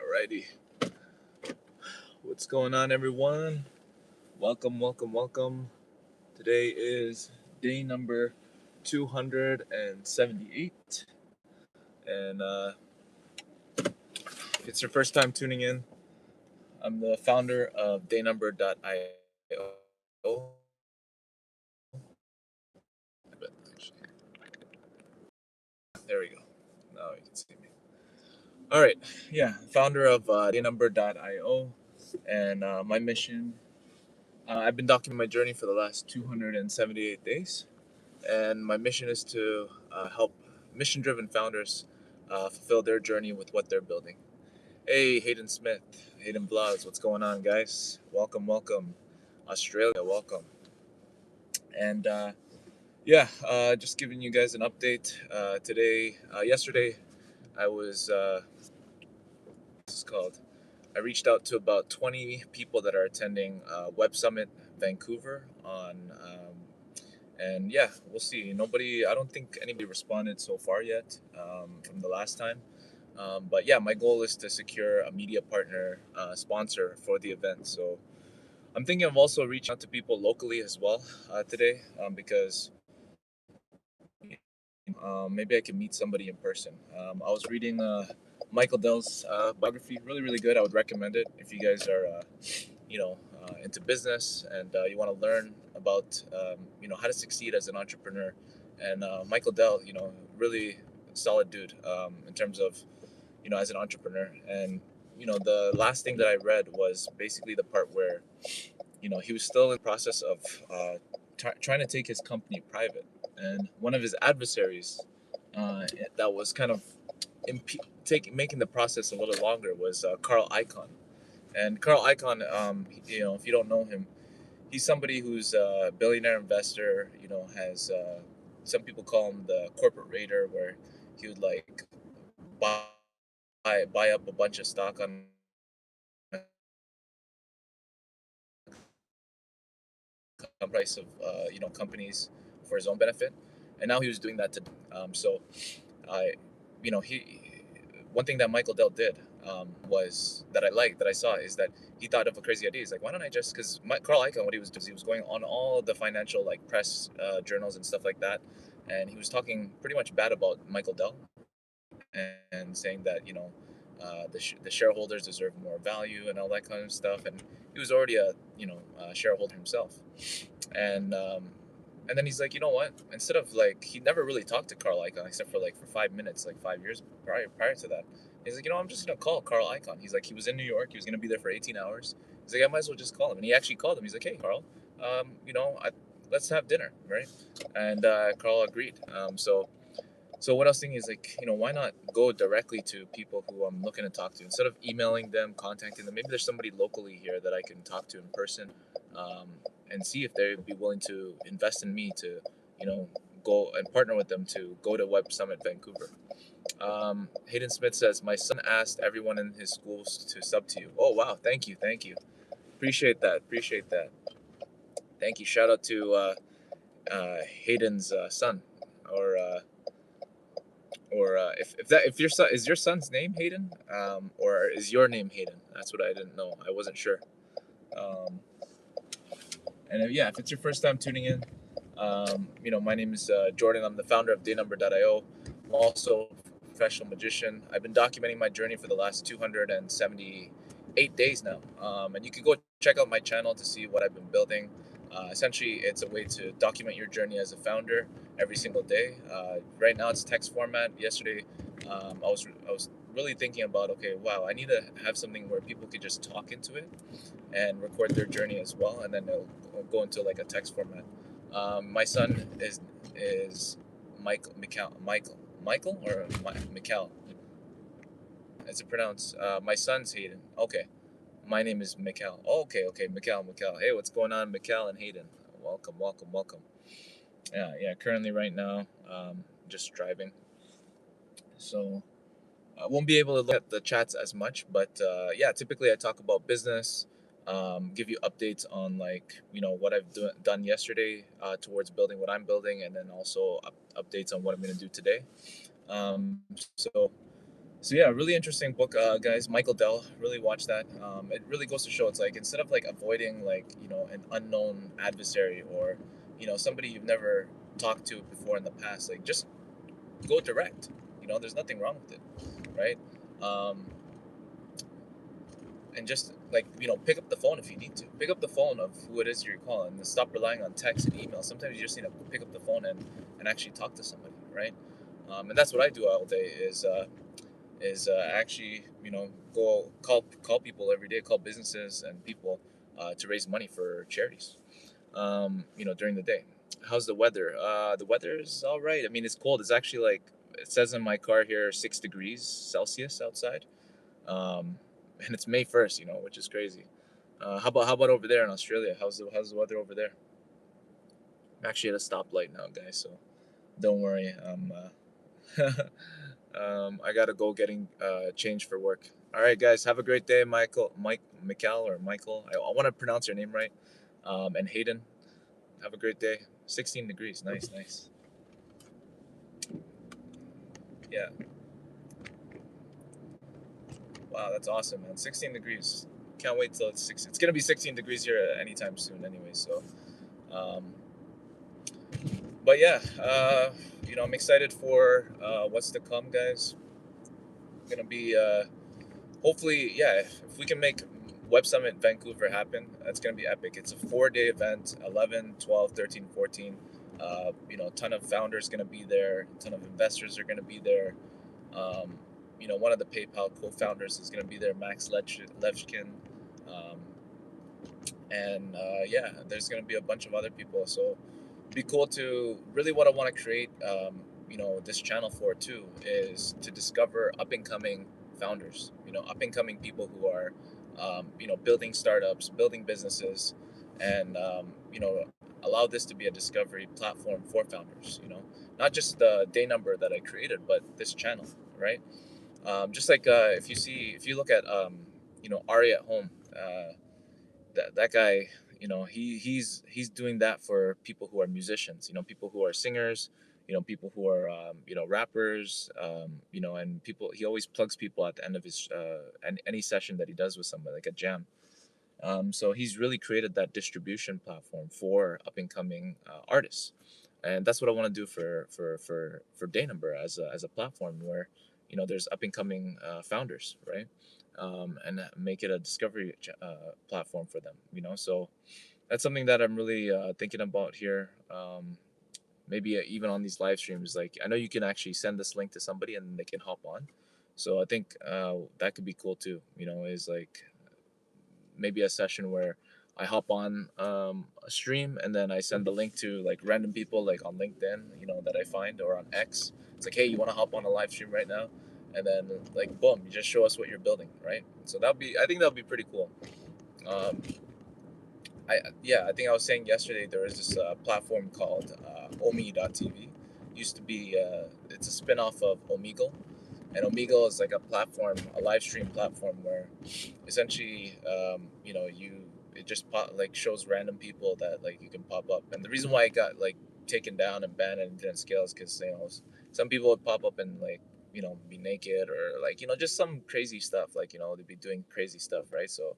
Alrighty. What's going on, everyone? Welcome. Today is day number 278. And if it's your first time tuning in, I'm the founder of dayNumber.io. There we go. Now you can see me. All right. Yeah, founder of dayNumber.io. And my mission, I've been documenting my journey for the last 278 days. And my mission is to help mission driven founders fulfill their journey with what they're building. Hey, Hayden Smith, Hayden Vlogs, what's going on, guys? Welcome. Australia, welcome. And just giving you guys an update yesterday, I was, what's this called? I reached out to about 20 people that are attending Web Summit Vancouver and yeah, we'll see. I don't think anybody responded so far yet from the last time. But yeah, my goal is to secure a media partner sponsor for the event. So I'm thinking of also reaching out to people locally as well today because maybe I can meet somebody in person. I was reading Michael Dell's biography, really good. I would recommend it if you guys are, into business and you want to learn about, how to succeed as an entrepreneur. And Michael Dell, really solid dude in terms of, as an entrepreneur. And the last thing that I read was basically the part where, he was still in the process of trying to take his company private, and one of his adversaries that was kind of making the process a little longer was Carl Icahn. And Carl Icahn, if you don't know him, he's somebody who's a billionaire investor. Has some people call him the corporate raider, where he would like buy buy up a bunch of stock on the price of companies for his own benefit, and now he was doing that to. So, I, he one thing that Michael Dell did was that I liked that I saw is that he thought of a crazy idea. He's like, why don't I just because Carl Icahn, what he was doing, he was going on all the financial like press journals and stuff like that, and he was talking pretty much bad about Michael Dell and saying that the shareholders deserve more value and all that kind of stuff. And he was already a shareholder himself, and then he's like, you know what? Instead of like, he never really talked to Carl Icahn except for like for 5 minutes, like 5 years prior to that. He's like, I'm just gonna call Carl Icahn. He's like, he was in New York. He was gonna be there for 18 hours. He's like, I might as well just call him. And he actually called him. He's like, hey, Carl, let's have dinner, right? And Carl agreed. So what I was thinking is like, why not go directly to people who I'm looking to talk to instead of emailing them, contacting them? Maybe there's somebody locally here that I can talk to in person, um, and see if they'd be willing to invest in me to, go and partner with them to go to Web Summit Vancouver. Hayden Smith says, my son asked everyone in his schools to sub to you. Oh, wow. Thank you. Appreciate that. Thank you. Shout out to Hayden's son, or if your son is your son's name Hayden, or is your name Hayden? That's what I didn't know. I wasn't sure. Um, and if it's your first time tuning in, my name is Jordan. I'm the founder of dayNumber.io. I'm also a professional magician. I've been documenting my journey for the last 278 days now, and you can go check out my channel to see what I've been building. Essentially, it's a way to document your journey as a founder every single day. Right now, it's text format. Yesterday, I was really thinking about, okay, wow, I need to have something where people could just talk into it and record their journey as well, and then it'll go into like a text format. My son is Michael or Mikhail. As it pronounced. My son's Hayden. Okay, my name is Mikhail. Oh, okay, Mikhail. Hey, what's going on, Mikhail and Hayden? Welcome. Yeah. Currently, right now, just driving, so I won't be able to look at the chats as much. But yeah, typically I talk about business, give you updates on like what I've done yesterday towards building what I'm building, and then also updates on what I'm going to do today. Um, so So yeah, really interesting book, guys. Michael Dell, really watch that. It really goes to show it's like instead of like avoiding like an unknown adversary or somebody you've never talked to before in the past, like just go direct. There's nothing wrong with it, right? Um, and just like pick up the phone if you need to. Pick up the phone of who it is you're calling, and stop relying on text and email. Sometimes you just need to pick up the phone and actually talk to somebody, right? And that's what I do all day is actually go call people every day, call businesses and people to raise money for charities. During the day. How's the weather? The weather is all right. I mean, it's cold. It's actually like it says in my car here, 6 degrees Celsius outside, and it's May 1st. Which is crazy. How about over there in Australia? How's the weather over there? I'm actually at a stoplight now, guys. So don't worry. I gotta go getting change for work. All right, guys. Have a great day, Michael or Michael. I want to pronounce your name right. And Hayden. Have a great day. 16 degrees. Nice, nice. Yeah. Wow, that's awesome, man. 16 degrees. Can't wait till it's 6. It's gonna be 16 degrees here anytime soon, anyway. So, um, but yeah, I'm excited for what's to come, guys. Gonna be hopefully, yeah. If we can make Web Summit Vancouver happen, that's gonna be epic. It's a 4-day event. 11, 12, 13, 14. A ton of founders gonna be there. A ton of investors are gonna be there. Um, one of the PayPal co-founders is going to be there, Max Levchkin. Um, and yeah, there's going to be a bunch of other people. So it'd be cool to really what I want to create, this channel for too, is to discover up and coming founders, up and coming people who are, building startups, building businesses, and, allow this to be a discovery platform for founders, not just the dayNumber that I created, but this channel, right? Just like if you look at Ari at home, that guy, he's doing that for people who are musicians, people who are singers, people who are rappers, and people. He always plugs people at the end of his any session that he does with somebody, like a jam. So he's really created that distribution platform for up and coming artists, and that's what I want to do for dayNumber as a platform where there's up and coming founders, right? And make it a discovery platform for them. So that's something that I'm really thinking about here. Maybe even on these live streams, like I know you can actually send this link to somebody and they can hop on. So I think that could be cool too. Is like maybe a session where I hop on a stream and then I send the link to like random people like on LinkedIn, that I find or on X. It's like, hey, you want to hop on a live stream right now? And then like boom, you just show us what you're building, right? So I think that'll be pretty cool. Um, I think I was saying yesterday there was this platform called Omi.tv. Used to be it's a spinoff of Omegle, and Omegle is like a platform, a live stream platform where essentially you it just like shows random people that like you can pop up. And the reason why it got like taken down and banned and didn't scale is because some people would pop up and like be naked or like just some crazy stuff, like they'd be doing crazy stuff, right? So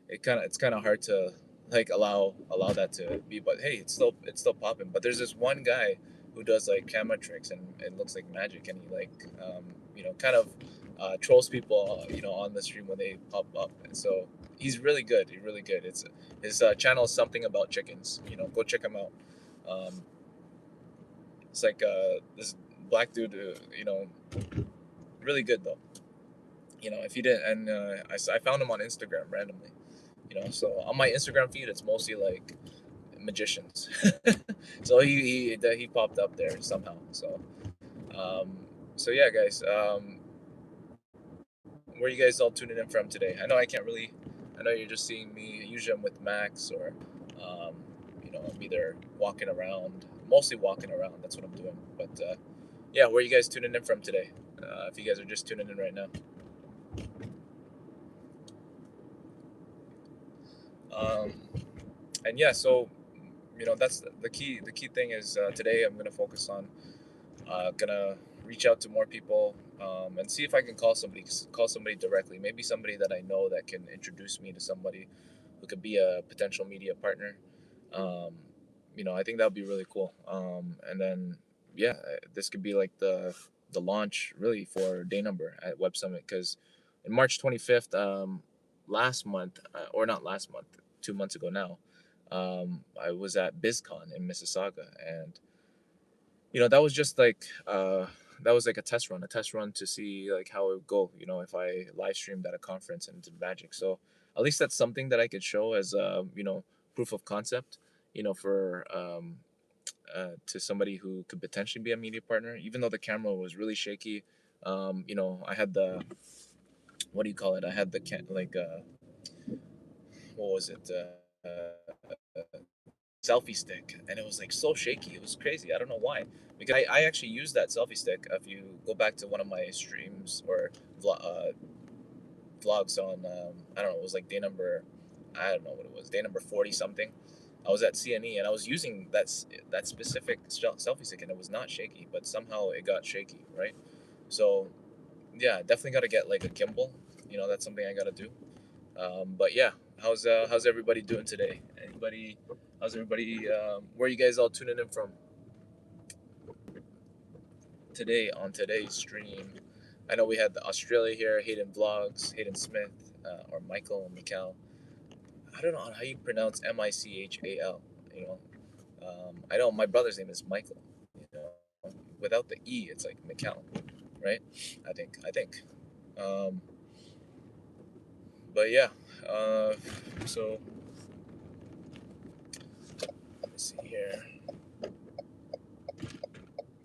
it's kind of hard to like allow that to be. But hey, it's still popping. But there's this one guy who does like camera tricks and it looks like magic, and he like kind of trolls people on the stream when they pop up. And so he's really good. He's really good. It's his channel is something about chickens. Go check him out. um, it's like this black dude, really good though. If you didn't, and I found him on Instagram randomly. So on my Instagram feed it's mostly like magicians. So he popped up there somehow. Um so yeah, guys, where are you guys all tuning in from today? I know you're just seeing me. Usually I'm with Max, or um I'm either walking around, mostly walking around. That's what I'm doing. But yeah, where are you guys tuning in from today? If you guys are just tuning in right now. um and yeah, so that's the key thing is today I'm going to focus on gonna reach out to more people, and see if I can call somebody directly. Maybe somebody that I know that can introduce me to somebody who could be a potential media partner. Um, I think that would be really cool. And then yeah, this could be like the launch really for dayNumber at Web Summit, because in March 25th, last month, or not last month, 2 months ago now, I was at BizCon in Mississauga, and that was just like that was like a test run to see like how it would go. If I live streamed at a conference and did magic, so at least that's something that I could show as proof of concept. For to somebody who could potentially be a media partner, even though the camera was really shaky. I had the, what do you call it? I had the what was it? Selfie stick, and it was like so shaky. It was crazy. I don't know why. Because I actually used that selfie stick. If you go back to one of my streams or vlogs on, I don't know, it was like day number, I don't know what it was, day number 40 something. I was at CNE and I was using that specific selfie stick, and it was not shaky, but somehow it got shaky, right? So yeah, definitely got to get like a gimbal. That's something I got to do. But yeah, how's everybody doing today? How's everybody? Where are you guys all tuning in from today on today's stream? I know we had the Australia here, Hayden Vlogs, Hayden Smith, or Michael and Mikal. I don't know how you pronounce Michal. You know, I know my brother's name is Michael. Without the E, it's like Mikal, right? I think. Um, but yeah, so let's see here.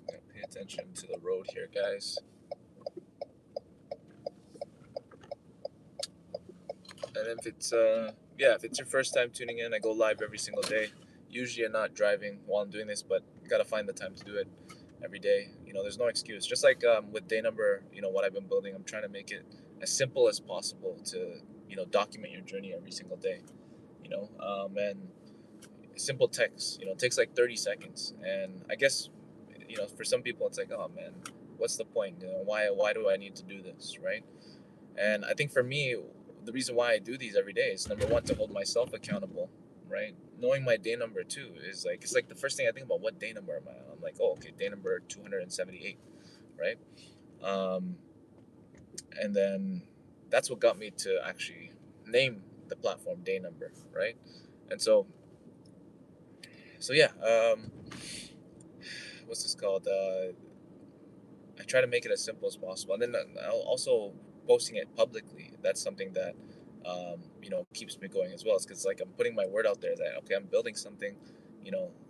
Pay attention to the road here, guys. And if it's your first time tuning in, I go live every single day. Usually I'm not driving while I'm doing this, but gotta find the time to do it every day. There's no excuse. Just like with dayNumber, what I've been building, I'm trying to make it as simple as possible to document your journey every single day. And simple text, it takes like 30 seconds, and I guess for some people it's like, oh man, what's the point? Why do I need to do this, right? And I think for me, the reason why I do these every day is, number one, to hold myself accountable, right? Knowing my day number too is like, it's like the first thing I think about, what day number am I on? I'm like, oh, okay, day number 278, right? Um, and then that's what got me to actually name the platform dayNumber, right? And so yeah, what's this called? I try to make it as simple as possible, and then I'll also posting it publicly. That's something that keeps me going as well. It's because like I'm putting my word out there that, okay, I'm building something.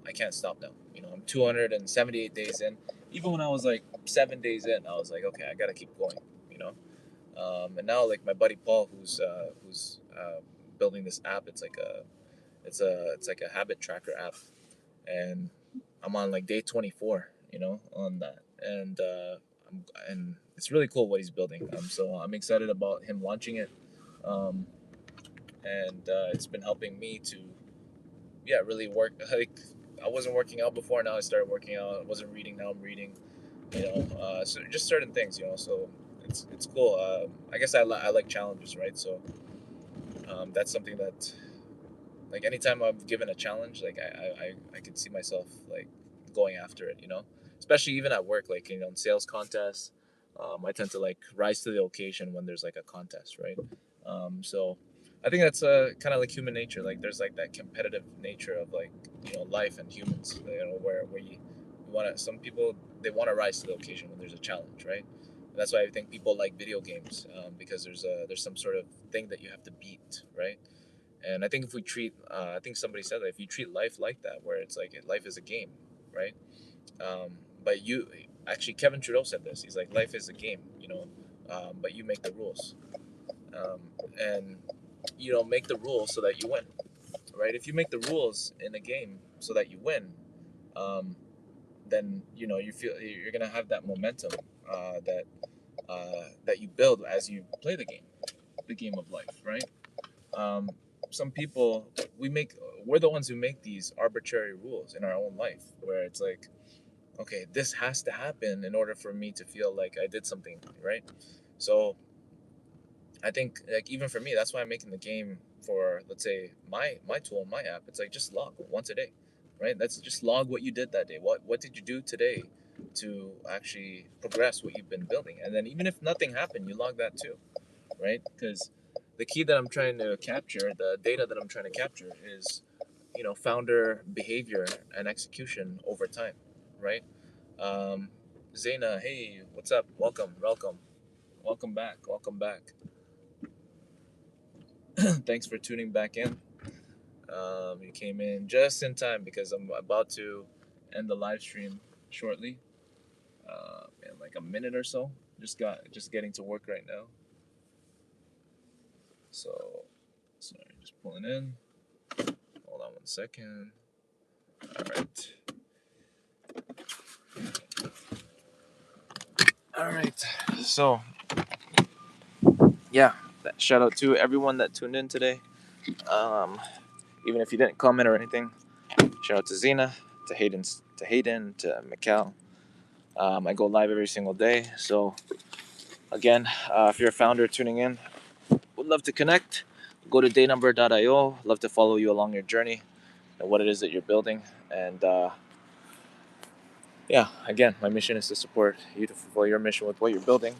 I can't stop now. I'm 278 days in. Even when I was like 7 days in, I was like, okay, I gotta keep going. You know, and now like my buddy Paul, who's building this app. It's like a habit tracker app, and I'm on like day 24, on that, and it's really cool what he's building. So I'm excited about him launching it, um, and it's been helping me to, yeah, really work. Like, I wasn't working out before, now I started working out. I wasn't reading, now I'm reading. So just certain things, So it's cool. I guess I like challenges, right? So that's something that, like, anytime I'm given a challenge, like I can see myself like going after it, especially even at work, like in sales contests. I tend to like rise to the occasion when there's like a contest, right? So I think that's kind of like human nature. Like there's like that competitive nature of like life and humans. Where you want to. Some people, they want to rise to the occasion when there's a challenge, right? That's why I think people like video games, because there's some sort of thing that you have to beat, right? And I think if we treat, I think somebody said that if you treat life like that, where it's like life is a game, right? But actually, Kevin Trudeau said this. He's like, life is a game, but you make the rules, um, and make the rules so that you win, right? If you make the rules in a game so that you win, um, then you feel you're gonna have that momentum, that you build as you play the game of life, right? um, some people, we're the ones who make these arbitrary rules in our own life, where it's like, okay, this has to happen in order for me to feel like I did something, right? So I think like even for me, that's why I'm making the game for, let's say, my tool, my app. It's like just log once a day, right? That's just log what you did that day. What did you do today to actually progress what you've been building? And then even if nothing happened, you log that too, right? Because the key that I'm trying to capture, the data that I'm trying to capture is, founder behavior and execution over time, right? Um, Zaina, hey, what's up? Welcome back, welcome back. Thanks for tuning back in. You came in just in time because I'm about to end the live stream shortly, in like a minute or so. Just getting to work right now. So sorry, just pulling in. Hold on 1 second. All right. All right. So yeah, shout out to everyone that tuned in today. Um, Even if you didn't comment or anything, shout out to Zena, to Mikal. I go live every single day. So again, if you're a founder tuning in, would love to connect. Go to dayNumber.io. Love to follow you along your journey and what it is that you're building. And yeah, again, my mission is to support you to fulfill your mission with what you're building.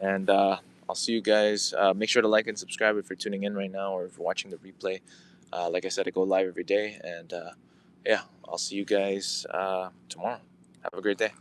And I'll see you guys. Make sure to like and subscribe if you're tuning in right now or if you're watching the replay. Like I said, I go live every day. And yeah, I'll see you guys tomorrow. Have a great day.